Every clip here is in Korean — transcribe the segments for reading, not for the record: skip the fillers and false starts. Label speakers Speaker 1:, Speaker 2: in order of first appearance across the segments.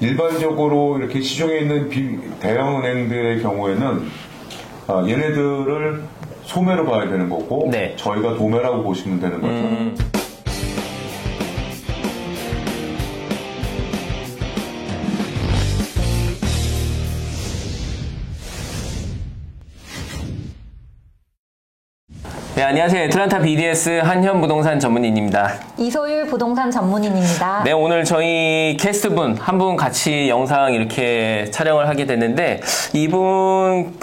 Speaker 1: 일반적으로 이렇게 시중에 있는 대형 은행들의 경우에는 얘네들을 소매로 봐야 되는 거고
Speaker 2: 네.
Speaker 1: 저희가 도매라고 보시면 되는 거죠.
Speaker 2: 네, 안녕하세요. 애틀란타 BDS 한현부동산 전문인입니다.
Speaker 3: 이소율 부동산 전문인입니다.
Speaker 2: 네, 오늘 저희 게스트분 한 분 같이 영상 이렇게 촬영을 하게 됐는데 이분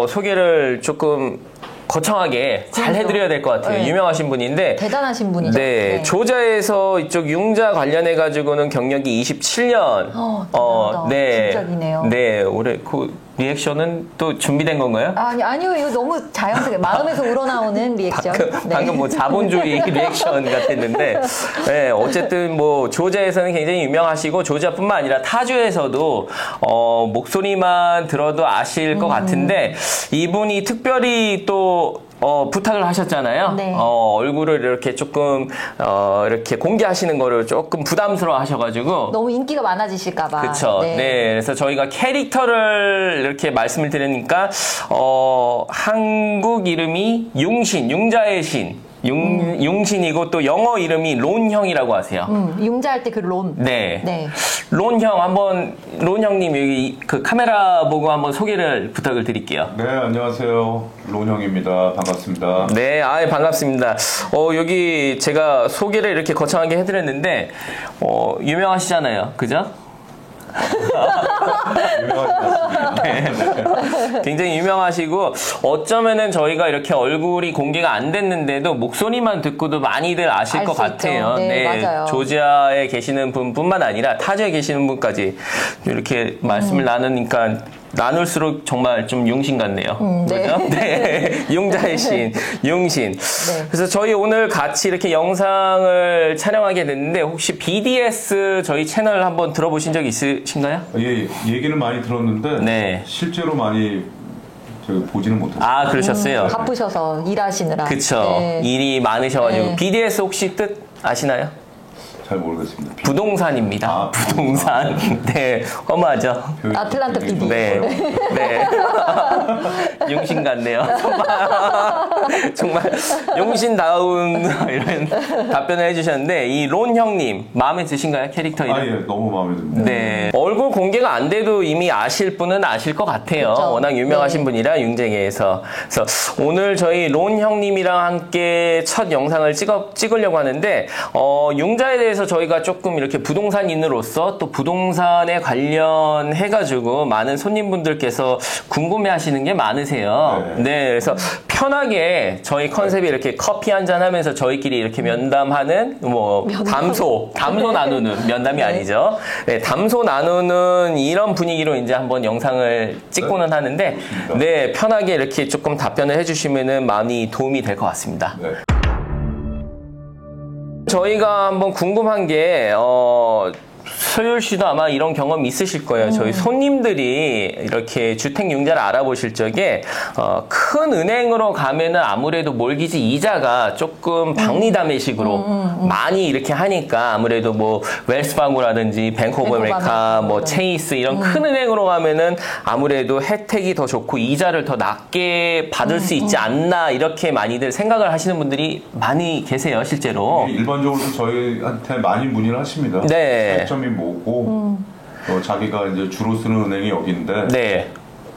Speaker 2: 소개를 조금 거창하게 잘 해드려야 될 것 같아요.
Speaker 3: 네.
Speaker 2: 유명하신 분인데
Speaker 3: 대단하신 분이죠.
Speaker 2: 네,
Speaker 3: 네.
Speaker 2: 조자에서 이쪽 융자 관련해가지고는 경력이 27년.
Speaker 3: 대단하다.
Speaker 2: 네,
Speaker 3: 진짜 기네요.
Speaker 2: 네, 올해 그 리액션은 또 준비된 건가요?
Speaker 3: 아니요. 이거 너무 자연스럽게 마음에서 우러나오는 리액션.
Speaker 2: 방금 뭐 자본주의 리액션 같았는데, 네, 어쨌든 뭐 조자에서는 굉장히 유명하시고 조자뿐만 아니라 타주에서도 목소리만 들어도 아실 것 같은데 이분이 특별히 또 부탁을 하셨잖아요.
Speaker 3: 네.
Speaker 2: 얼굴을 이렇게 조금 이렇게 공개하시는 거를 조금 부담스러워 하셔가지고
Speaker 3: 너무 인기가 많아지실까봐.
Speaker 2: 그쵸. 네. 그래서 저희가 캐릭터를 이렇게 말씀을 드리니까 한국 이름이 융자의 신. 융신이고 또 영어 이름이 론형이라고 하세요.
Speaker 3: 융자할 때 그 론.
Speaker 2: 네.
Speaker 3: 네.
Speaker 2: 론형 한번 론 형님 여기 그 카메라 보고 한번 소개를 부탁을 드릴게요.
Speaker 1: 네, 안녕하세요. 론형입니다. 반갑습니다.
Speaker 2: 네, 반갑습니다. 여기 제가 소개를 이렇게 거창하게 해드렸는데 유명하시잖아요, 그죠? 네. 굉장히 유명하시고 어쩌면은 저희가 이렇게 얼굴이 공개가 안 됐는데도 목소리만 듣고도 많이들 아실 것 같아요.
Speaker 3: 네, 맞아요.
Speaker 2: 조지아에 계시는 분뿐만 아니라 타주에 계시는 분까지 이렇게 말씀을 나누니까 나눌수록 정말 좀 융신 같네요. 그죠? 네. 융자의 신, 융신.
Speaker 3: 네.
Speaker 2: 그래서 저희 오늘 같이 이렇게 영상을 촬영하게 됐는데 혹시 BDS 저희 채널 한번 들어보신 적 있으신가요?
Speaker 1: 예, 얘기는 많이 들었는데
Speaker 2: 네.
Speaker 1: 실제로 많이 보지는 못했어요.
Speaker 2: 아, 그러셨어요?
Speaker 3: 바쁘셔서 일하시느라.
Speaker 2: 그쵸.
Speaker 3: 네.
Speaker 2: 일이 많으셔가지고.
Speaker 3: 네.
Speaker 2: BDS 혹시 뜻 아시나요?
Speaker 1: 잘 모르겠습니다.
Speaker 2: 부동산입니다. 부동산. 네, 험하죠.
Speaker 3: 아틀란타 BD.
Speaker 2: 네, 네. 용신 같네요. 정말 용신다운 이런 답변을 해주셨는데 이 론 형님 마음에 드신가요? 캐릭터 이름?
Speaker 1: 예, 너무 마음에 듭니다.
Speaker 2: 네. 얼굴 공개가 안 돼도 이미 아실 분은 아실 것 같아요.
Speaker 3: 그쵸?
Speaker 2: 워낙 유명하신
Speaker 3: 네.
Speaker 2: 분이라 융쟁에서. 그래서 오늘 저희 론 형님이랑 함께 첫 영상을 찍으려고 하는데 융자에 대해서 저희가 조금 이렇게 부동산인으로서 또 부동산에 관련해가지고 많은 손님분들께서 궁금해하시는 게 많으세요. 네, 그래서 편하게 저희 컨셉이 이렇게 커피 한잔 하면서 저희끼리 이렇게 면담하는 뭐 담소 나누는 면담이 아니죠. 네, 담소 나누는 이런 분위기로 이제 한번 영상을 찍고는 하는데 네, 편하게 이렇게 조금 답변을 해주시면은 많이 도움이 될 것 같습니다.
Speaker 1: 네.
Speaker 2: 저희가 한번 궁금한 게 소율 씨도 아마 이런 경험 있으실 거예요. 저희 손님들이 이렇게 주택융자를 알아보실 적에 큰 은행으로 가면은 아무래도 몰기지 이자가 조금 박리담회식으로 많이 이렇게 하니까 아무래도 뭐 웰스파고라든지 뱅크 오브 아메리카, 뭐 체이스 이런 큰 은행으로 가면은 아무래도 혜택이 더 좋고 이자를 더 낮게 받을 수 있지 않나 이렇게 많이들 생각을 하시는 분들이 많이 계세요, 실제로.
Speaker 1: 일반적으로 저희한테 많이 문의를 하십니다.
Speaker 2: 네.
Speaker 1: 장점이 뭐고 자기가 이제 주로 쓰는 은행이 여기인데
Speaker 2: 네.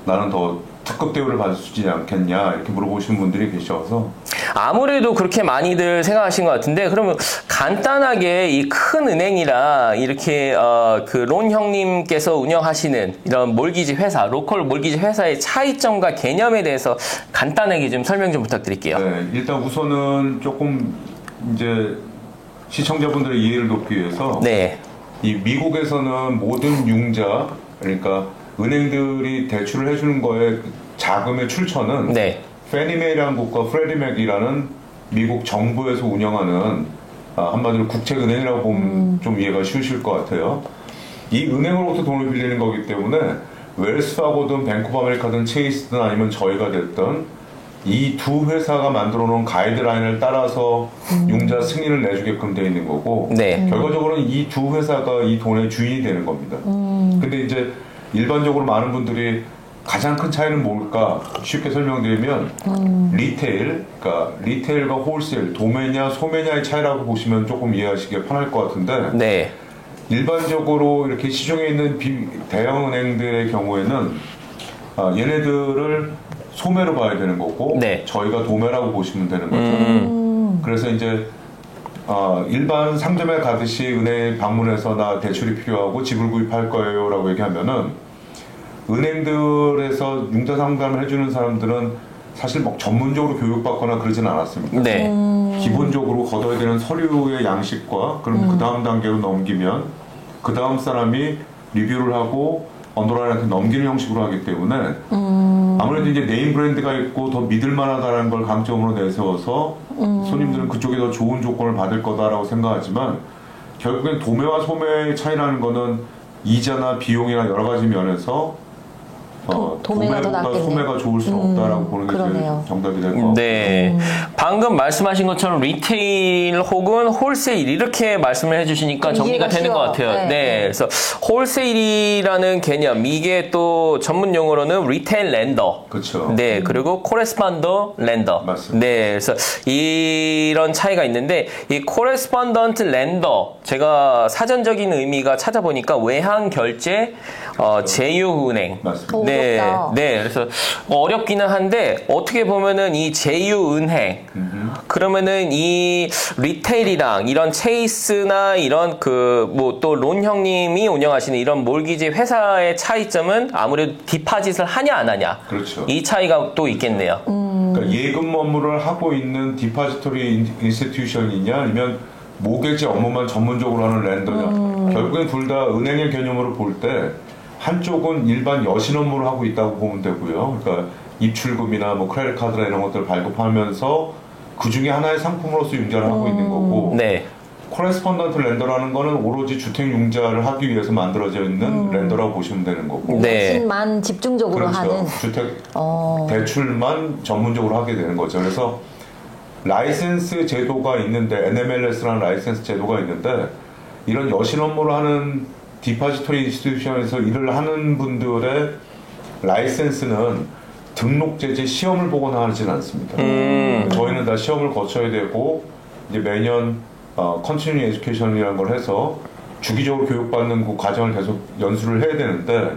Speaker 1: 나는 더 특급 대우를 받을 수 있지 않겠냐 이렇게 물어보시는 분들이 계셔서
Speaker 2: 아무래도 그렇게 많이들 생각하신 것 같은데 그러면 간단하게 이 큰 은행이라 이렇게 그 론 형님께서 운영하시는 이런 몰기지 회사, 로컬 몰기지 회사의 차이점과 개념에 대해서 간단하게 좀 설명 좀 부탁드릴게요.
Speaker 1: 네, 일단 우선은 조금 이제 시청자분들의 이해를 돕기 위해서
Speaker 2: 네.
Speaker 1: 이 미국에서는 모든 융자 그러니까 은행들이 대출을 해주는 거에 자금의 출처는
Speaker 2: 네.
Speaker 1: 페니메이라는 곳과 프레디맥이라는 미국 정부에서 운영하는 한마디로 국책은행이라고 보면 좀 이해가 쉬우실 것 같아요. 이 은행으로부터 돈을 빌리는 거기 때문에 웰스파고든 뱅크 오브 아메리카든 체이스든 아니면 저희가 됐던 이 두 회사가 만들어 놓은 가이드라인을 따라서 융자 승인을 내주게끔 되어 있는 거고
Speaker 2: 네.
Speaker 1: 결과적으로는 이 두 회사가 이 돈의 주인이 되는 겁니다. 근데 이제 일반적으로 많은 분들이 가장 큰 차이는 뭘까 쉽게 설명드리면 리테일, 그러니까 리테일과 홀세일, 도매냐 소매냐의 차이라고 보시면 조금 이해하시기 편할 것 같은데
Speaker 2: 네.
Speaker 1: 일반적으로 이렇게 시중에 있는 대형 은행들의 경우에는 얘네들을 소매로 봐야 되는 거고
Speaker 2: 네.
Speaker 1: 저희가 도매라고 보시면 되는 거죠. 그래서 이제 일반 상점에 가듯이 은행 방문해서 나 대출이 필요하고 집을 구입할 거예요 라고 얘기하면은 은행들에서 융자 상담을 해주는 사람들은 사실 뭐 전문적으로 교육받거나 그러진 않았습니다.
Speaker 2: 네.
Speaker 1: 기본적으로 걷어야 되는 서류의 양식과 그럼 그 다음 단계로 넘기면 그 다음 사람이 리뷰를 하고 언더라인한테 넘기는 형식으로 하기 때문에 아무래도 이제 네임 브랜드가 있고 더 믿을만하다는 걸 강점으로 내세워서 손님들은 그쪽에 더 좋은 조건을 받을 거다라고 생각하지만 결국엔 도매와 소매의 차이라는 거는 이자나 비용이나 여러 가지 면에서
Speaker 3: 도매가 더
Speaker 1: 도매보다
Speaker 3: 낫겠네요.
Speaker 1: 소매가 좋을 수는 없다라고 보는 게 제일
Speaker 3: 그러네요.
Speaker 1: 정답이 될 것 같고
Speaker 2: 네. 방금 말씀하신 것처럼 리테일 혹은 홀세일 이렇게 말씀을 해주시니까 정리가
Speaker 3: 이해가
Speaker 2: 되는 것
Speaker 3: 쉬워요.
Speaker 2: 같아요.
Speaker 3: 네,
Speaker 2: 네.
Speaker 3: 네.
Speaker 2: 그래서 홀세일이라는 개념, 이게 또 전문 용어로는 리테일 렌더.
Speaker 1: 그렇죠.
Speaker 2: 네. 그리고 코레스펀더 렌더.
Speaker 1: 맞습니다.
Speaker 2: 네. 그래서 이런 차이가 있는데 이 코레스펀던트 렌더 제가 사전적인 의미가 찾아보니까 외환 결제 제휴은행.
Speaker 1: 맞습니다.
Speaker 2: 네,
Speaker 3: 어렵다.
Speaker 2: 네. 그래서 어렵기는 한데 어떻게 보면은 이 제휴은행 그러면은 이 리테일이랑 이런 체이스나 이런 그 뭐 또 론 형님이 운영하시는 이런 몰기지 회사의 차이점은 아무래도 디파짓을 하냐 안 하냐.
Speaker 1: 그렇죠.
Speaker 2: 이 차이가 또 있겠네요.
Speaker 1: 그러니까 예금 업무를 하고 있는 디파지토리 인스티튜션이냐 아니면 모계지 업무만 전문적으로 하는 렌더냐. 결국엔 둘 다 은행의 개념으로 볼 때 한쪽은 일반 여신 업무를 하고 있다고 보면 되고요. 그러니까 입출금이나 뭐 크레딧 카드나 이런 것들을 발급하면서 그 중에 하나의 상품으로서 융자를 하고 있는 거고
Speaker 2: 네.
Speaker 1: 코레스펀던트 렌더라는 거는 오로지 주택 융자를 하기 위해서 만들어져 있는 렌더라고 보시면 되는 거고
Speaker 2: 네.
Speaker 3: 신만 집중적으로
Speaker 1: 그렇죠.
Speaker 3: 하는.
Speaker 1: 주택 대출만 전문적으로 하게 되는 거죠. 그래서 라이센스 제도가 있는데 NMLS라는 라이센스 제도가 있는데 이런 여신 업무를 하는 디파지토리 인스티튜션에서 일을 하는 분들의 라이센스는 등록 제재 시험을 보거나 하지는 않습니다. 저희는 다 시험을 거쳐야 되고 이제 매년 컨티뉴 에듀케이션이라는 걸 해서 주기적으로 교육받는 그 과정을 계속 연수를 해야 되는데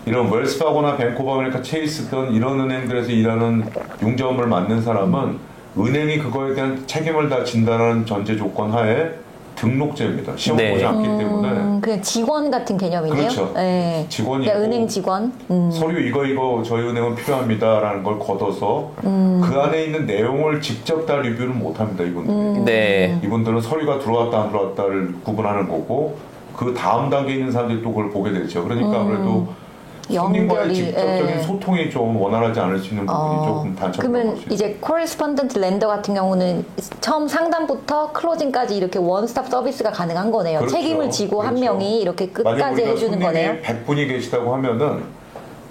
Speaker 1: 이런 웰스파고나 뱅크 오브 아메리카 체이스든 이런 은행들에서 일하는 융자 업무를 맡는 사람은 은행이 그거에 대한 책임을 다 진다는 전제 조건 하에 등록제입니다. 시험을
Speaker 2: 네.
Speaker 1: 보지 않기 때문에
Speaker 3: 그냥 직원 같은 개념이네요.
Speaker 1: 그렇죠.
Speaker 3: 네.
Speaker 1: 직원이고
Speaker 3: 그러니까 은행 직원.
Speaker 1: 서류 이거 저희 은행은 필요합니다라는 걸 걷어서 그 안에 있는 내용을 직접 다 리뷰를 못합니다. 이분들이.
Speaker 2: 네.
Speaker 1: 이분들은 서류가 들어왔다 안 들어왔다를 구분하는 거고 그 다음 단계에 있는 사람들이 또 그걸 보게 되죠. 그러니까 아무래도 손님과의
Speaker 3: 연결이,
Speaker 1: 직접적인
Speaker 3: 예.
Speaker 1: 소통이 좀 원활하지 않을 수 있는 부분이 조금 단점인
Speaker 3: 그러면
Speaker 1: 거죠.
Speaker 3: 이제 코레스펀던트 렌더 같은 경우는 처음 상담부터 클로징까지 이렇게 원스톱 서비스가 가능한 거네요.
Speaker 1: 그렇죠.
Speaker 3: 책임을 지고 한
Speaker 1: 그렇죠.
Speaker 3: 명이 이렇게
Speaker 1: 만약에
Speaker 3: 끝까지
Speaker 1: 우리가
Speaker 3: 해주는 거네요.
Speaker 1: 100분이 계시다고 하면은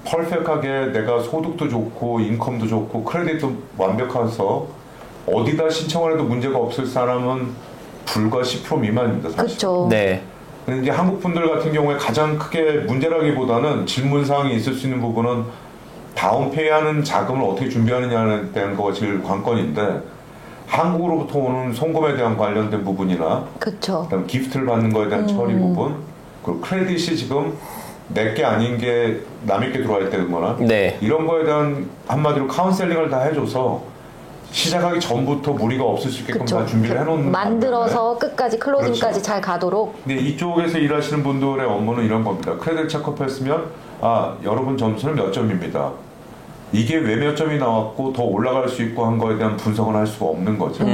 Speaker 1: 퍼펙하게 내가 소득도 좋고 인컴도 좋고 크레딧도 완벽해서 어디다 신청을 해도 문제가 없을 사람은 불과 10% 미만입니다. 사실.
Speaker 3: 그렇죠.
Speaker 2: 네.
Speaker 1: 근데 이제 한국 분들 같은 경우에 가장 크게 문제라기보다는 질문 사항이 있을 수 있는 부분은 다운페이하는 자금을 어떻게 준비하느냐에 대한 거가 제일 관건인데 한국으로부터 오는 송금에 대한 관련된 부분이나
Speaker 3: 그렇죠.
Speaker 1: 그다음 기프트를 받는 거에 대한 처리 부분 그리고 크레딧이 지금 내게 아닌 게 남에게 들어와 있다거나
Speaker 2: 네.
Speaker 1: 이런 거에 대한 한마디로 카운셀링을 다 해줘서 시작하기 전부터 무리가 없을 수 있게끔
Speaker 3: 그쵸.
Speaker 1: 다 준비를 해놓는
Speaker 3: 만들어서 끝까지 클로징까지
Speaker 1: 그렇죠.
Speaker 3: 잘 가도록.
Speaker 1: 근데 이쪽에서 일하시는 분들의 업무는 이런 겁니다. 크레딧 체크업했으면 여러분 점수는 몇 점입니다. 이게 왜 몇 점이 나왔고 더 올라갈 수 있고 한 거에 대한 분석은 할 수가 없는 거죠.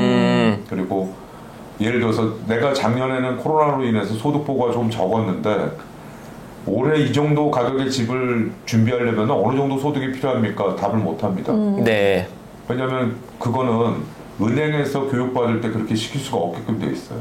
Speaker 1: 그리고 예를 들어서 내가 작년에는 코로나로 인해서 소득 보고가 좀 적었는데 올해 이 정도 가격의 집을 준비하려면 어느 정도 소득이 필요합니까? 답을 못 합니다.
Speaker 2: 네.
Speaker 1: 왜냐하면 그거는 은행에서 교육받을 때 그렇게 시킬 수가 없게끔 돼 있어요.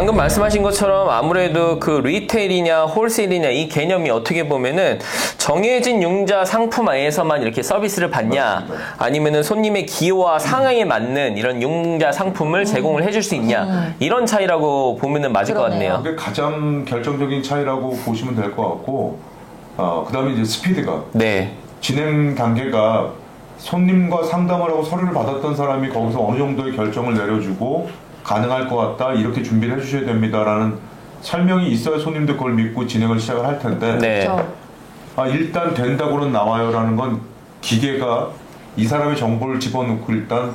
Speaker 2: 방금 말씀하신 것처럼 아무래도 그 리테일이냐 홀세일이냐 이 개념이 어떻게 보면은 정해진 융자 상품 안에서만 이렇게 서비스를 받냐, 아니면은 손님의 기호와 상황에 맞는 이런 융자 상품을 제공을 해줄 수 있냐, 이런 차이라고 보면은 맞을 것
Speaker 3: 그러네요.
Speaker 2: 같네요.
Speaker 1: 그게 가장 결정적인 차이라고 보시면 될 것 같고, 그다음에 이제 스피드가
Speaker 2: 네.
Speaker 1: 진행 단계가 손님과 상담을 하고 서류를 받았던 사람이 거기서 어느 정도의 결정을 내려주고 가능할 것 같다, 이렇게 준비를 해주셔야 됩니다라는 설명이 있어야 손님도 그걸 믿고 진행을 시작을 할 텐데,
Speaker 2: 네.
Speaker 3: 그렇죠.
Speaker 1: 일단 된다고는 나와요라는 건 기계가 이 사람의 정보를 집어넣고 일단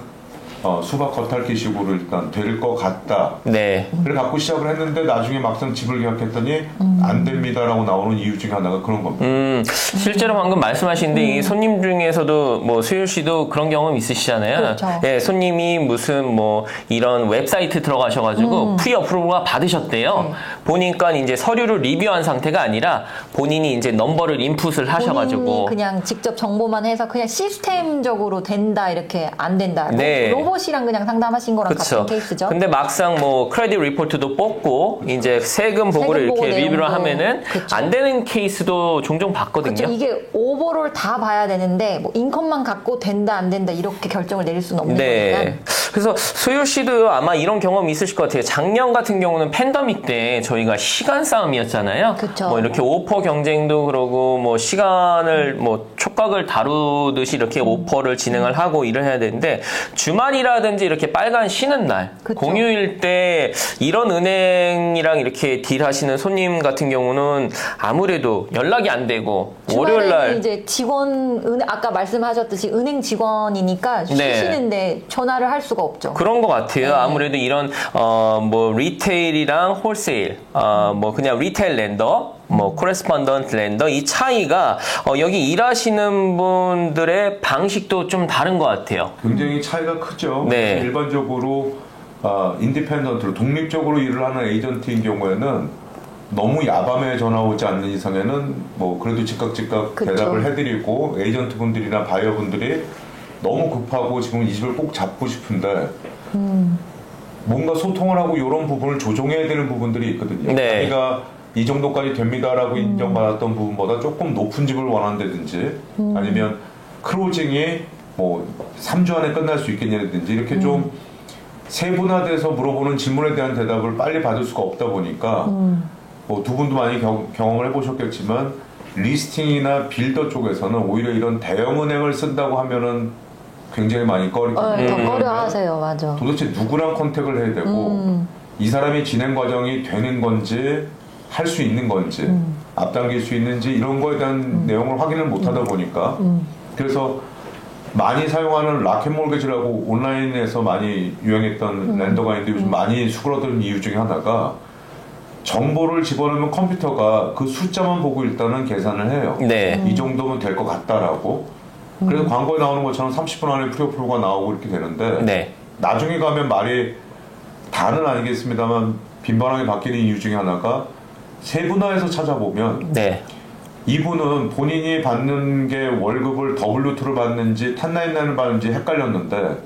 Speaker 1: 수박 겉핥기식으로 일단 될 것 같다.
Speaker 2: 네.
Speaker 1: 그래 갖고 시작을 했는데 나중에 막상 집을 계약했더니 안 됩니다라고 나오는 이유 중에 하나가 그런 겁니다.
Speaker 2: 실제로 방금 말씀하신데 이 손님 중에서도 뭐 수율 씨도 그런 경험 있으시잖아요.
Speaker 3: 그렇죠.
Speaker 2: 예, 손님이 무슨 뭐 이런 웹사이트 들어가셔가지고 프리 어프로브가 받으셨대요. 보니까 이제 서류를 리뷰한 상태가 아니라 본인이 이제 넘버를 인풋을 하셔가지고
Speaker 3: 본인이 그냥 직접 정보만 해서 그냥 시스템적으로 된다 이렇게 안 된다.
Speaker 2: 네.
Speaker 3: 로봇이랑 그냥 상담하신 거랑
Speaker 2: 그쵸.
Speaker 3: 같은 케이스죠.
Speaker 2: 근데 막상 뭐 크레딧 리포트도 뽑고 이제 세금 보고를
Speaker 3: 세금 보고
Speaker 2: 이렇게 리뷰를
Speaker 3: 내용도.
Speaker 2: 하면은
Speaker 3: 그쵸.
Speaker 2: 안 되는 케이스도 종종 봤거든요.
Speaker 3: 그렇죠. 이게 오버롤 다 봐야 되는데 뭐 인컴만 갖고 된다 안 된다 이렇게 결정을 내릴 수는 없는 거니까.
Speaker 2: 네. 그래서 수유 씨도 아마 이런 경험이 있으실 것 같아요. 작년 같은 경우는 팬데믹 때 저희가 시간 싸움이었잖아요.
Speaker 3: 그쵸.
Speaker 2: 뭐 이렇게 오퍼 경쟁도 그러고 뭐 시간을 뭐 촉각을 다루듯이 이렇게 오퍼를 진행을 하고 일을 해야 되는데 주말이라든지 이렇게 빨간 쉬는 날,
Speaker 3: 그쵸.
Speaker 2: 공휴일 때 이런 은행이랑 이렇게 딜하시는 손님 같은 경우는 아무래도 연락이 안 되고 월요일 날
Speaker 3: 주말에는 이제 아까 말씀하셨듯이 은행 직원이니까
Speaker 2: 네.
Speaker 3: 쉬시는데 전화를 할 수가 없죠.
Speaker 2: 그런 것 같아요.
Speaker 3: 네.
Speaker 2: 아무래도 이런 뭐 리테일이랑 홀세일, 뭐 그냥 리테일 렌더, 뭐 코레스폰던트 렌더 이 차이가 여기 일하시는 분들의 방식도 좀 다른 것 같아요.
Speaker 1: 굉장히 차이가 크죠.
Speaker 2: 네.
Speaker 1: 일반적으로 인디펜던트로 독립적으로 일을 하는 에이전트인 경우에는 너무 야밤에 전화 오지 않는 이상에는 뭐 그래도 즉각
Speaker 3: 그쵸.
Speaker 1: 대답을 해드리고, 에이전트 분들이나 바이어 분들이 너무 급하고 지금 이 집을 꼭 잡고 싶은데 뭔가 소통을 하고 이런 부분을 조정해야 되는 부분들이 있거든요.
Speaker 2: 네.
Speaker 1: 자기가 이 정도까지 됩니다라고 인정받았던 부분보다 조금 높은 집을 원한다든지 아니면 클로징이 뭐 3주 안에 끝날 수 있겠냐든지 이렇게 좀 세분화돼서 물어보는 질문에 대한 대답을 빨리 받을 수가 없다 보니까 뭐 두 분도 많이 경험을 해보셨겠지만 리스팅이나 빌더 쪽에서는 오히려 이런 대형 은행을 쓴다고 하면은 굉장히 많이
Speaker 3: 더 꺼려하세요, 맞아.
Speaker 1: 도대체 누구랑 컨택을 해야 되고 이 사람이 진행 과정이 되는 건지 할 수 있는 건지 앞당길 수 있는지 이런 거에 대한 내용을 확인을 못하다 보니까 그래서 많이 사용하는 락앤몰게지라고 온라인에서 많이 유행했던 렌더가 있는데 요즘 많이 수그러드는 이유 중에 하나가 정보를 집어넣으면 컴퓨터가 그 숫자만 보고 일단은 계산을 해요.
Speaker 2: 네.
Speaker 1: 이 정도면 될 것 같다라고. 그래서 광고에 나오는 것처럼 30분 안에 프리어프로가 나오고 이렇게 되는데
Speaker 2: 네.
Speaker 1: 나중에 가면 말이 다는 아니겠습니다만 빈번하게 바뀌는 이유 중에 하나가 세분화해서 찾아보면
Speaker 2: 네.
Speaker 1: 이분은 본인이 받는 게 월급을 W2를 받는지 1099을 받는지 헷갈렸는데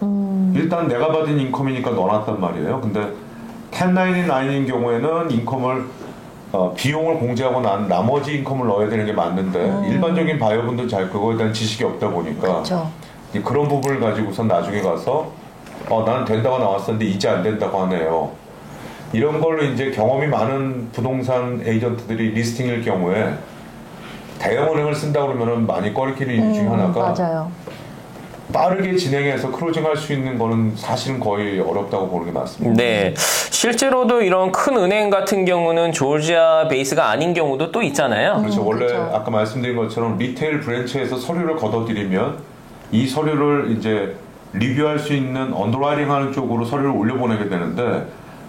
Speaker 1: 일단 내가 받은 인컴이니까 넣어놨단 말이에요. 근데 1099인 경우에는 인컴을 비용을 공제하고 난 나머지 인컴을 넣어야 되는 게 맞는데 일반적인 바이어분들 잘 그거에 대한 지식이 없다 보니까
Speaker 3: 그렇죠.
Speaker 1: 그런 부분을 가지고선 나중에 가서 나는 된다고 나왔었는데 이제 안 된다고 하네요. 이런 걸로 이제 경험이 많은 부동산 에이전트들이 리스팅일 경우에 대형은행을 쓴다 그러면은 많이 꺼리키는 이유 중에 하나가
Speaker 3: 맞아요.
Speaker 1: 빠르게 진행해서 클로징할 수 있는 거는 사실은 거의 어렵다고 보는 게 맞습니다.
Speaker 2: 네. 실제로도 이런 큰 은행 같은 경우는 조지아 베이스가 아닌 경우도 또 있잖아요.
Speaker 1: 그렇죠. 원래
Speaker 3: 그렇죠.
Speaker 1: 아까 말씀드린 것처럼 리테일 브랜치에서 서류를 걷어들이면 이 서류를 이제 리뷰할 수 있는 언더라이팅 하는 쪽으로 서류를 올려보내게 되는데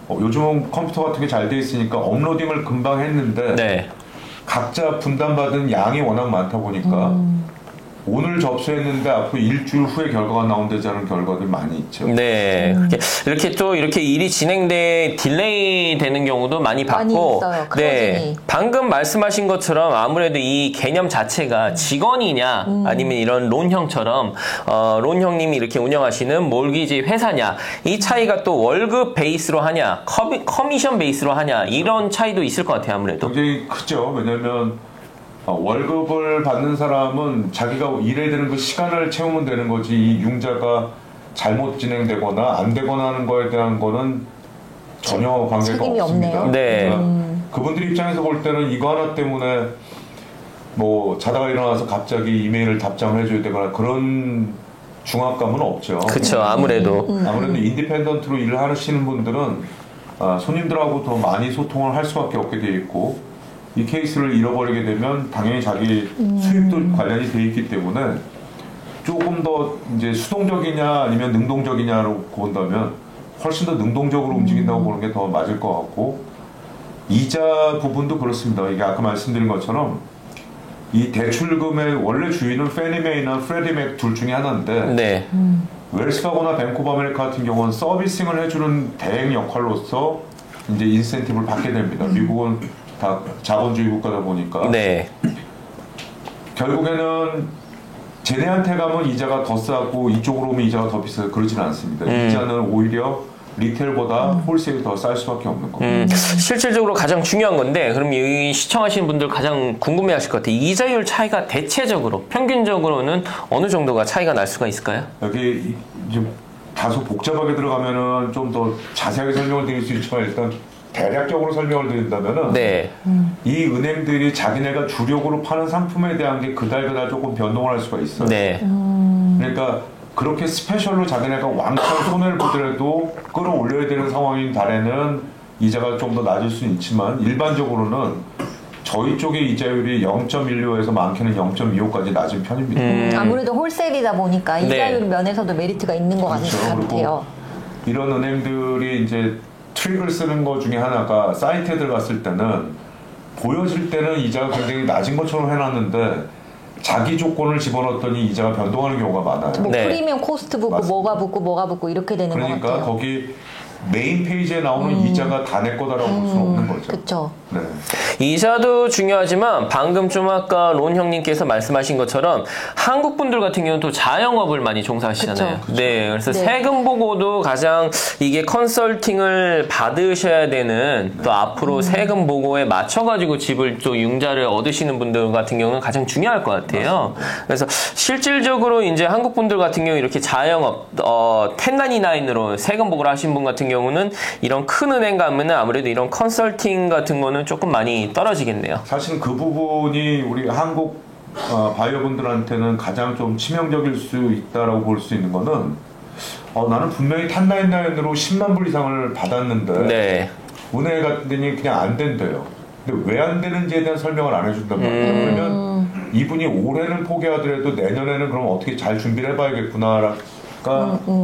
Speaker 1: 요즘은 컴퓨터 같은 게 잘 돼 있으니까 업로딩을 금방 했는데
Speaker 2: 네.
Speaker 1: 각자 분담받은 양이 워낙 많다 보니까 오늘 접수했는데 앞으로 일주일 후에 결과가 나온다지 않은 결과들이 많이 있죠.
Speaker 2: 네. 이렇게 또 이렇게 일이 진행돼 딜레이 되는 경우도 많이
Speaker 3: 많이
Speaker 2: 봤고.
Speaker 3: 있어요.
Speaker 2: 네.
Speaker 3: 클로징이.
Speaker 2: 방금 말씀하신 것처럼 아무래도 이 개념 자체가 직원이냐 아니면 이런 론형처럼 론형님이 이렇게 운영하시는 몰기지 회사냐 이 차이가 또 월급 베이스로 하냐 커미션 베이스로 하냐 이런 차이도 있을 것 같아요. 아무래도.
Speaker 1: 굉장히 크죠. 왜냐하면 월급을 받는 사람은 자기가 일해야 되는 그 시간을 채우면 되는 거지 이 융자가 잘못 진행되거나 안 되거나 하는 거에 대한 거는 전혀 관계가
Speaker 3: 책임이
Speaker 1: 없습니다.
Speaker 3: 없네요.
Speaker 2: 네.
Speaker 1: 그러니까 그분들 입장에서 볼 때는 이거 하나 때문에 뭐 자다가 일어나서 갑자기 이메일을 답장을 해줘야 되거나 그런 중압감은 없죠.
Speaker 2: 그렇죠. 아무래도.
Speaker 1: 아무래도 인디펜던트로 일을 하시는 분들은 손님들하고 더 많이 소통을 할 수밖에 없게 돼 있고 이 케이스를 잃어버리게 되면 당연히 자기 수입도 관련이 돼 있기 때문에 조금 더 이제 수동적이냐 아니면 능동적이냐로 본다면 훨씬 더 능동적으로 움직인다고 보는 게 더 맞을 것 같고 이자 부분도 그렇습니다. 이게 아까 말씀드린 것처럼 이 대출금의 원래 주인은 페니메이나 프레디맥 둘 중에 하나인데
Speaker 2: 네.
Speaker 1: 웰스파고나 뱅크 오브 아메리카 같은 경우는 서비싱을 해주는 대행 역할로서 이제 인센티브를 받게 됩니다. 미국은 다 자본주의 국가다 보니까
Speaker 2: 네.
Speaker 1: 결국에는 쟤네한테 가면 이자가 더 싸고 이쪽으로 오면 이자가 더 비싸요. 그러지는 않습니다. 이자는 오히려 리테일보다 홀세일이 더 쌀 수밖에 없는 겁니다.
Speaker 2: 실질적으로 가장 중요한 건데 그럼 이 시청하시는 분들 가장 궁금해하실 것 같아요. 이자율 차이가 대체적으로 평균적으로는 어느 정도가 차이가 날 수가 있을까요?
Speaker 1: 여기 좀 다소 복잡하게 들어가면은 좀 더 자세하게 설명을 드릴 수 있지만 일단 대략적으로 설명을 드린다면은
Speaker 2: 네.
Speaker 1: 이 은행들이 자기네가 주력으로 파는 상품에 대한 게 그달 조금 변동을 할 수가 있어요.
Speaker 2: 네.
Speaker 1: 그러니까 그렇게 스페셜로 자기네가 왕창 손해를 보더라도 끌어올려야 되는 상황인 달에는 이자가 좀 더 낮을 수는 있지만 일반적으로는 저희 쪽의 이자율이 0.16에서 많게는 0.25까지 낮은 편입니다.
Speaker 3: 아무래도 홀세일이다 보니까
Speaker 2: 네.
Speaker 3: 이자율 면에서도 메리트가 있는 것
Speaker 1: 그렇죠.
Speaker 3: 같아요.
Speaker 1: 이런 은행들이 이제 트릭을 쓰는 것 중에 하나가 사이트에 들어갔을 때는 보여질 때는 이자가 굉장히 낮은 것처럼 해놨는데 자기 조건을 집어넣었더니 이자가 변동하는 경우가 많아요.
Speaker 3: 뭐
Speaker 2: 네.
Speaker 3: 프리미엄 코스트 붙고
Speaker 1: 맞습니다.
Speaker 3: 뭐가 붙고 이렇게 되는 것
Speaker 1: 그러니까
Speaker 3: 같아요.
Speaker 1: 거기 메인 페이지에 나오는 이자가 다 내 거다라고 볼 수는 없는 거죠.
Speaker 3: 그렇죠.
Speaker 1: 네.
Speaker 2: 이자도 중요하지만 방금 좀 아까 론 형님께서 말씀하신 것처럼 한국 분들 같은 경우는 또 자영업을 많이 종사하시잖아요.
Speaker 3: 그쵸.
Speaker 2: 네, 그래서
Speaker 3: 네.
Speaker 2: 세금 보고도 가장 이게 컨설팅을 받으셔야 되는 또 앞으로 세금 보고에 맞춰가지고 집을 또 융자를 얻으시는 분들 같은 경우는 가장 중요할 것 같아요. 그래서 실질적으로 이제 한국 분들 같은 경우 이렇게 자영업 1099으로 세금 보고를 하신 분 같은 경우는 이런 큰 은행 가면은 아무래도 이런 컨설팅 같은 거는 조금 많이 떨어지겠네요.
Speaker 1: 사실 그 부분이 우리 한국 바이어분들한테는 가장 좀 치명적일 수 있다라고 볼 수 있는 거는 나는 분명히 1099으로 10만 불 이상을 받았는데
Speaker 2: 네.
Speaker 1: 은행에 갔더니 그냥 안 된대요. 근데 왜 안 되는지에 대한 설명을 안 해준단 말이에요. 그러면 이분이 올해는 포기하더라도 내년에는 그럼 어떻게 잘 준비를 해봐야겠구나가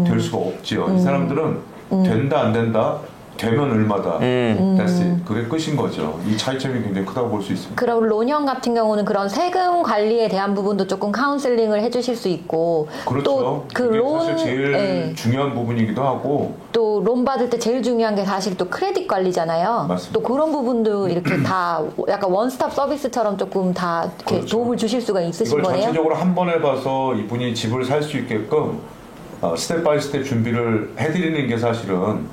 Speaker 1: 될 수가 없지요. 이 사람들은 된다 안 된다 되면 얼마다 that's it. 그게 끝인 거죠. 이 차이점이 굉장히 크다고 볼 수 있습니다.
Speaker 3: 그럼 론형 같은 경우는 그런 세금 관리에 대한 부분도 조금 카운슬링을 해주실 수 있고
Speaker 1: 그렇죠.
Speaker 3: 또 그
Speaker 1: 그게
Speaker 3: 론
Speaker 1: 사실 제일 중요한 부분이기도 하고
Speaker 3: 또 론 받을 때 제일 중요한 게 사실 또 크레딧 관리잖아요.
Speaker 1: 맞습니다.
Speaker 3: 또 그런 부분도 이렇게 다 약간 원스톱 서비스처럼 조금 다 이렇게
Speaker 1: 그렇죠.
Speaker 3: 도움을 주실 수가 있으신
Speaker 1: 이걸
Speaker 3: 거네요.
Speaker 1: 전체적으로 한 번 해봐서 이분이 집을 살 수 있게끔 스텝 바이 스텝 준비를 해드리는 게 사실은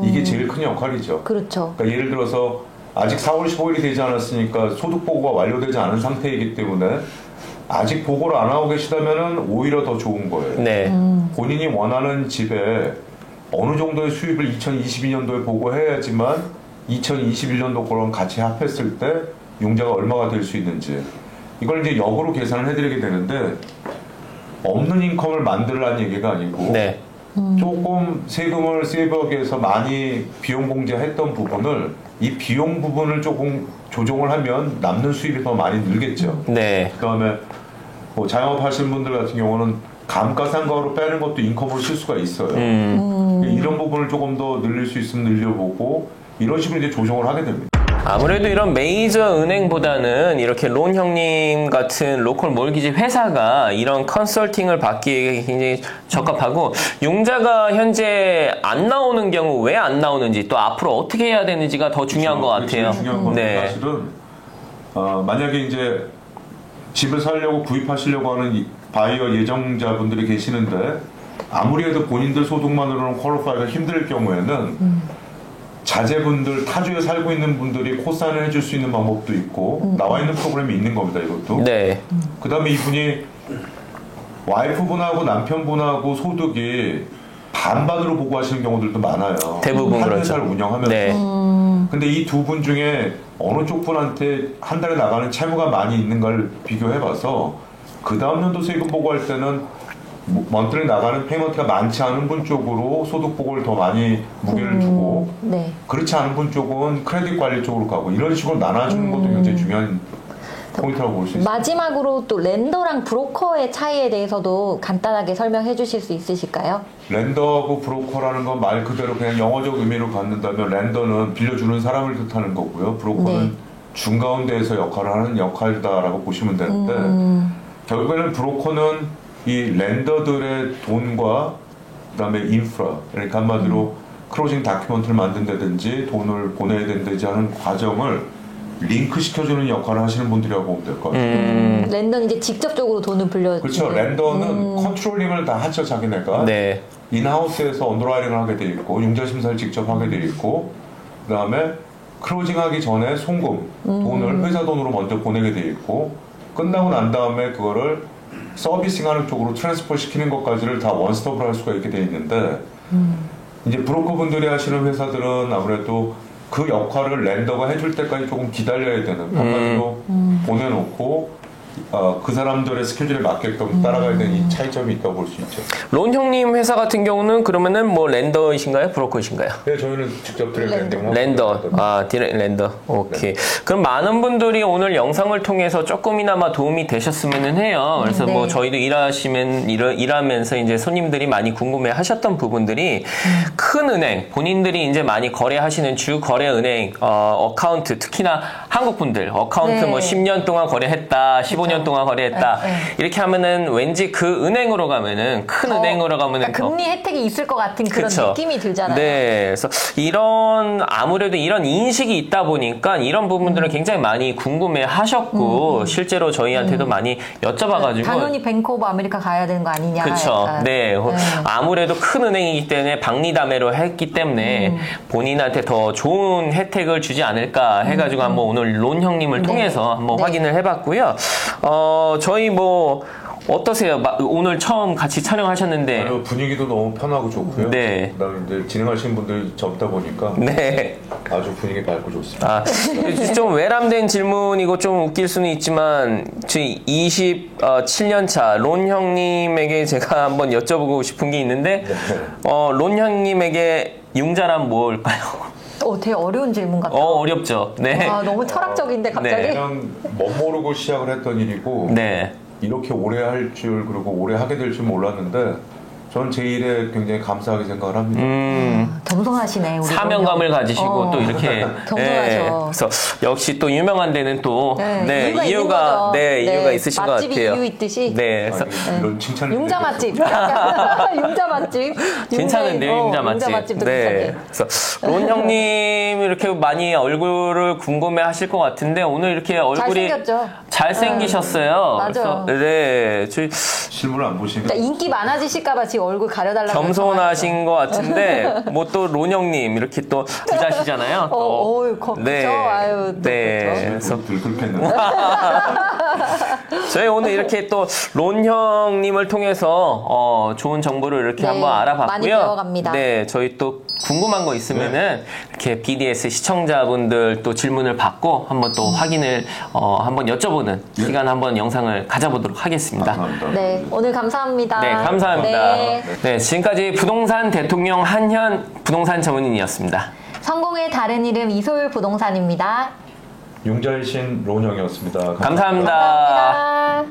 Speaker 1: 이게 제일 큰 역할이죠.
Speaker 3: 그렇죠.
Speaker 1: 그러니까 예를 들어서 아직 4월 15일이 되지 않았으니까 소득 보고가 완료되지 않은 상태이기 때문에 아직 보고를 안 하고 계시다면 오히려 더 좋은 거예요.
Speaker 2: 네.
Speaker 1: 본인이 원하는 집에 어느 정도의 수입을 2022년도에 보고해야지만 2021년도 거랑 같이 합했을 때 융자가 얼마가 될 수 있는지 이걸 이제 역으로 계산을 해드리게 되는데 없는 인컴을 만들라는 얘기가 아니고
Speaker 2: 네.
Speaker 1: 조금 세금을 세이브하기 위해서 많이 비용 공제했던 부분을 이 비용 부분을 조금 조정을 하면 남는 수입이 더 많이 늘겠죠.
Speaker 2: 네.
Speaker 1: 그다음에 뭐 자영업 하시는 분들 같은 경우는 감가상각으로 빼는 것도 인컴으로 쓸 수가 있어요. 이런 부분을 조금 더 늘릴 수 있으면 늘려보고 이런 식으로 이제 조정을 하게 됩니다.
Speaker 2: 아무래도 이런 메이저 은행보다는 이렇게 론 형님 같은 로컬 몰기지 회사가 이런 컨설팅을 받기에 굉장히 적합하고, 융자가 현재 안 나오는 경우 왜 안 나오는지, 또 앞으로 어떻게 해야 되는지가 더 중요한 것 같아요.
Speaker 1: 제일 중요한 건
Speaker 2: 네.
Speaker 1: 사실은 만약에 이제 집을 사려고 구입하시려고 하는 바이어 예정자분들이 계시는데 아무리 해도 본인들 소득만으로는 퀄리파이가 힘들 경우에는 자제분들, 타주에 살고 있는 분들이 코사인을 해줄 수 있는 방법도 있고 나와 있는 프로그램이 있는 겁니다, 이것도.
Speaker 2: 네.
Speaker 1: 그 다음에 이분이 와이프분하고 남편분하고 소득이 반반으로 보고 하시는 경우들도 많아요.
Speaker 2: 대부분
Speaker 1: 한
Speaker 2: 그렇죠.
Speaker 1: 회사를 운영하면서.
Speaker 2: 네.
Speaker 1: 근데 이 두 분 중에 어느 쪽 분한테 한 달에 나가는 채무가 많이 있는 걸 비교해봐서 그 다음 연도 세금 보고할 때는 먼트리 나가는 페이먼트가 많지 않은 분 쪽으로 소득 보고를 더 많이 무게를 두고
Speaker 3: 네.
Speaker 1: 그렇지 않은 분 쪽은 크레딧 관리 쪽으로 가고 이런 식으로 나눠주는 것도 굉장히 중요한 포인트라고 볼 수 있습니다.
Speaker 3: 마지막으로 또 렌더랑 브로커의 차이에 대해서도 간단하게 설명해 주실 수 있으실까요?
Speaker 1: 렌더하고 브로커라는 건 말 그대로 그냥 영어적 의미로 갖는다면 렌더는 빌려주는 사람을 뜻하는 거고요. 브로커는
Speaker 3: 네.
Speaker 1: 중가운데에서 역할을 하는 역할이다라고 보시면 되는데 결국에는 브로커는 이 렌더들의 돈과 그다음에 인프라, 그러니까 한마디로 클로징 다큐멘트를 만든다든지 돈을 보내야 된다든지 하는 과정을 링크 시켜주는 역할을 하시는 분들이라고 보면 될 것 같아요.
Speaker 3: 렌더는 이제 직접적으로 돈을 빌려.
Speaker 1: 그렇죠. 렌더는 컨트롤링을 다 하죠, 자기네가.
Speaker 2: 네.
Speaker 1: 인하우스에서 언더라이팅을 하게 돼 있고 융자 심사를 직접 하게 돼 있고 그다음에 클로징하기 전에 송금 돈을 회사 돈으로 먼저 보내게 돼 있고 끝나고 난 다음에 그거를 서비싱하는 쪽으로 트랜스퍼 시키는 것까지를 다 원스톱으로 할 수가 있게 돼 있는데 이제 브로커분들이 하시는 회사들은 아무래도 그 역할을 렌더가 해줄 때까지 조금 기다려야 되는 한마디로 보내놓고 그 사람들의 스케줄에 맞게끔 따라가야 되는 이 차이점이 있다고 볼 수 있죠.
Speaker 2: 론 형님 회사 같은 경우는 그러면은 뭐 렌더이신가요? 브로커이신가요?
Speaker 1: 네, 저희는 직접 렌딩
Speaker 2: 렌더, 디렉 렌더. 오케이. 그럼 많은 분들이 오늘 영상을 통해서 조금이나마 도움이 되셨으면 해요. 그래서
Speaker 3: 네.
Speaker 2: 뭐 저희도 일하면서 이제 손님들이 많이 궁금해 하셨던 부분들이 큰 은행, 본인들이 이제 많이 거래하시는 주 거래 은행, 어카운트, 특히나 한국 분들, 어카운트
Speaker 3: 네.
Speaker 2: 뭐 10년 동안 거래했다, 15년 동안 거래했다.
Speaker 3: 네.
Speaker 2: 이렇게 하면은 왠지 그 은행으로 가면은, 큰 은행으로 가면은
Speaker 3: 그러니까 금리 혜택이 있을 것 같은 그런
Speaker 2: 그쵸.
Speaker 3: 느낌이 들잖아요.
Speaker 2: 네. 그래서 아무래도 이런 인식이 있다 보니까 이런 부분들을 굉장히 많이 궁금해 하셨고, 실제로 저희한테도 많이 여쭤봐가지고.
Speaker 3: 당연히 뱅크 오브 아메리카 가야 되는 거 아니냐.
Speaker 2: 그렇죠.
Speaker 3: 약간.
Speaker 2: 네. 아무래도 큰 은행이기 때문에 박리담회로 했기 때문에 본인한테 더 좋은 혜택을 주지 않을까 해가지고 한번 오늘 론 형님을 통해서 한번
Speaker 3: 네.
Speaker 2: 확인을 해봤고요. 저희 뭐 어떠세요? 오늘 처음 같이 촬영하셨는데.
Speaker 1: 분위기도 너무 편하고 좋고요.
Speaker 2: 네.
Speaker 1: 그다음에 이제 진행하시는 분들이 젊다 보니까
Speaker 2: 네.
Speaker 1: 아주 분위기 밝고 좋습니다.
Speaker 2: 좀 외람된 질문이고 좀 웃길 수는 있지만, 27년 차 론 형님에게 제가 한번 여쭤보고 싶은 게 있는데, 론 형님에게 융자란 뭘까요?
Speaker 3: 되게 어려운 질문 같아요.
Speaker 2: 어렵죠. 네.
Speaker 3: 와, 너무 철학적인데 갑자기.
Speaker 2: 네.
Speaker 1: 그냥 멋모르고 시작을 했던 일이고
Speaker 2: 네.
Speaker 1: 이렇게 오래 할 줄 그리고 오래 하게 될 줄 몰랐는데 저는 제 일에 굉장히 감사하게 생각을 합니다.
Speaker 3: 겸손하시네. 우리
Speaker 2: 사명감을
Speaker 3: ron 형.
Speaker 2: 가지시고 또 이렇게.
Speaker 3: 겸손하죠.
Speaker 2: 그래서 역시 또 유명한 데는 또
Speaker 3: 이유가
Speaker 2: 이유가
Speaker 3: 있는
Speaker 2: 있으신 것
Speaker 3: 맛집이
Speaker 2: 같아요.
Speaker 3: 이유 있듯이.
Speaker 2: 네. 그래서
Speaker 1: 이런 칭찬을
Speaker 3: 융자
Speaker 1: 드리고
Speaker 3: 맛집. 약간 융자 맛집.
Speaker 2: 괜찮은데요, 융자 맛집.
Speaker 3: 융자 맛집도
Speaker 2: 네.
Speaker 3: 괜찮네.
Speaker 2: 그래서 론 형님 이렇게 많이 얼굴을 궁금해하실 것 같은데 오늘 이렇게 얼굴이
Speaker 3: 잘생겼죠.
Speaker 2: 잘생기셨어요.
Speaker 3: 맞아요.
Speaker 2: 그래서 네, 저희
Speaker 1: 실물을 안 보시면
Speaker 3: 그러니까 인기 많아지실까봐 지금 얼굴 가려달라고.
Speaker 2: 겸손하신 것 같은데 뭐 또 론 형님 이렇게 또 부자시잖아요.
Speaker 3: 네. 아유, 또
Speaker 2: 네.
Speaker 3: 그렇죠.
Speaker 1: 들끓겠는데
Speaker 2: 저희 오늘 이렇게 또 론 형님을 통해서 좋은 정보를 이렇게
Speaker 3: 네,
Speaker 2: 한번 알아봤고요.
Speaker 3: 많이 배워갑니다.
Speaker 2: 네, 저희 또 궁금한 거 있으면은 이렇게 BDS 시청자분들 또 질문을 받고 한번 또 확인을 한번 여쭤보는 시간 한번 영상을 가져보도록 하겠습니다.
Speaker 1: 감사합니다.
Speaker 3: 네, 오늘 감사합니다.
Speaker 2: 네, 감사합니다.
Speaker 3: 네.
Speaker 2: 네, 지금까지 부동산 대통령 한현 부동산 전문인이었습니다.
Speaker 3: 성공의 다른 이름 이소율 부동산입니다.
Speaker 1: 융자의 신 론형이었습니다.
Speaker 2: 감사합니다.
Speaker 3: 감사합니다.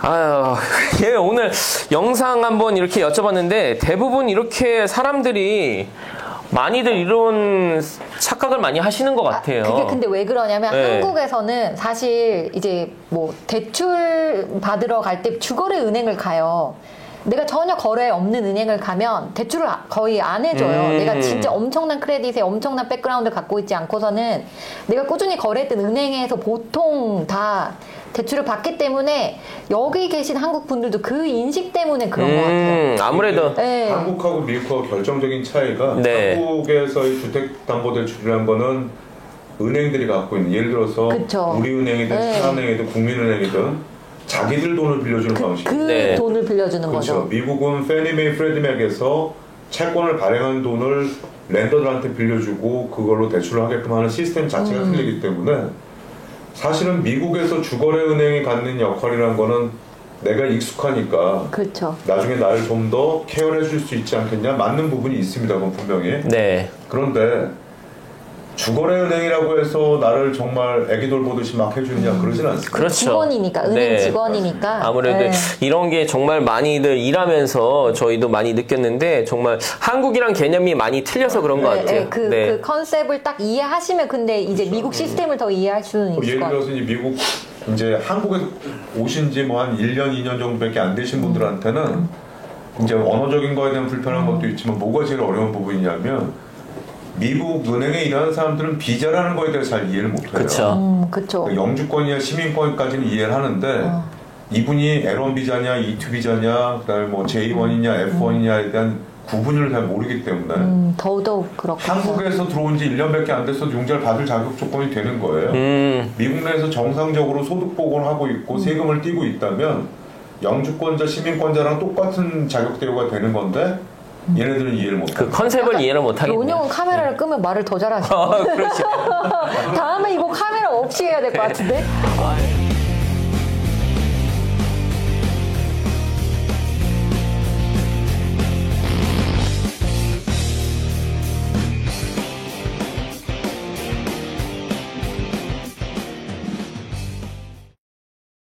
Speaker 2: 아유, 예, 오늘 영상 한번 이렇게 여쭤봤는데 대부분 이렇게 사람들이 많이들 이런 착각을 많이 하시는 것 같아요.
Speaker 3: 그게 근데 왜 그러냐면
Speaker 2: 네.
Speaker 3: 한국에서는 사실 이제 뭐 대출 받으러 갈 때 주거래 은행을 가요. 내가 전혀 거래 없는 은행을 가면 대출을 거의 안 해줘요. 내가 진짜 엄청난 크레딧에 엄청난 백그라운드를 갖고 있지 않고서는 내가 꾸준히 거래했던 은행에서 보통 다 대출을 받기 때문에 여기 계신 한국 분들도 그 인식 때문에 그런 것 같아요.
Speaker 2: 아무래도
Speaker 3: 네.
Speaker 1: 한국하고 미국하고 결정적인 차이가
Speaker 2: 네.
Speaker 1: 한국에서의 주택담보대출이라는 거는 은행들이 갖고 있는 예를 들어서
Speaker 3: 그쵸.
Speaker 1: 우리은행이든
Speaker 3: 네.
Speaker 1: 신한은행이든 국민은행이든 자기들 돈을 빌려주는 방식.
Speaker 3: 그
Speaker 2: 네.
Speaker 3: 돈을 빌려주는
Speaker 1: 그렇죠.
Speaker 3: 거죠.
Speaker 1: 미국은 페니메이 프레드맥에서 채권을 발행한 돈을 렌더들한테 빌려주고 그걸로 대출을 하게끔 하는 시스템 자체가 틀리기 때문에 사실은 미국에서 주거래 은행이 갖는 역할이라는 거는 내가 익숙하니까
Speaker 3: 그렇죠.
Speaker 1: 나중에 나를 좀 더 케어해 줄 수 있지 않겠냐 맞는 부분이 있습니다. 그건 분명히.
Speaker 2: 네.
Speaker 1: 그런데 주거래 은행이라고 해서 나를 정말 애기돌 보듯이 막 해주느냐 그러진 않습니다.
Speaker 2: 그렇죠.
Speaker 3: 직원이니까 은행
Speaker 2: 네.
Speaker 3: 직원이니까
Speaker 2: 아무래도
Speaker 3: 네.
Speaker 2: 이런 게 정말 많이들 일하면서 저희도 많이 느꼈는데 정말 한국이랑 개념이 많이 틀려서 그런 것 같아요.
Speaker 3: 그 컨셉을 딱 이해하시면 근데 이제 미국 시스템을 더 이해할 수는 있을
Speaker 1: 예를
Speaker 3: 것 같아요.
Speaker 1: 들어서 이제 미국 이제 한국에 오신 지 뭐 한 1년, 2년 정도밖에 안 되신 분들한테는 이제 언어적인 거에 대한 불편한 것도 있지만 뭐가 제일 어려운 부분이냐면 미국 은행에 일하는 사람들은 비자라는 거에 대해서 잘 이해를 못해요.
Speaker 2: 그렇죠.
Speaker 3: 그렇죠.
Speaker 1: 영주권이나 시민권까지는 이해를 하는데 이분이 L1 비자냐, E2 비자냐, 그다음에 뭐 J1이냐, F1이냐에 대한 구분을 잘 모르기 때문에
Speaker 3: 더더욱 그렇고.
Speaker 1: 한국에서 들어온 지 1년밖에 안 돼서 융자를 받을 자격 조건이 되는 거예요. 미국 내에서 정상적으로 소득 보고를 하고 있고 세금을 떼고 있다면 영주권자, 시민권자랑 똑같은 자격 대우가 되는 건데 얘네들은 이해를 못해요.
Speaker 2: 그 컨셉을 이해를 못하겠네요.
Speaker 3: 론형은 카메라를 끄면 말을 더 잘하시고.
Speaker 2: 그렇죠.
Speaker 3: 다음에 이거 카메라 없이 해야 될 것 같은데?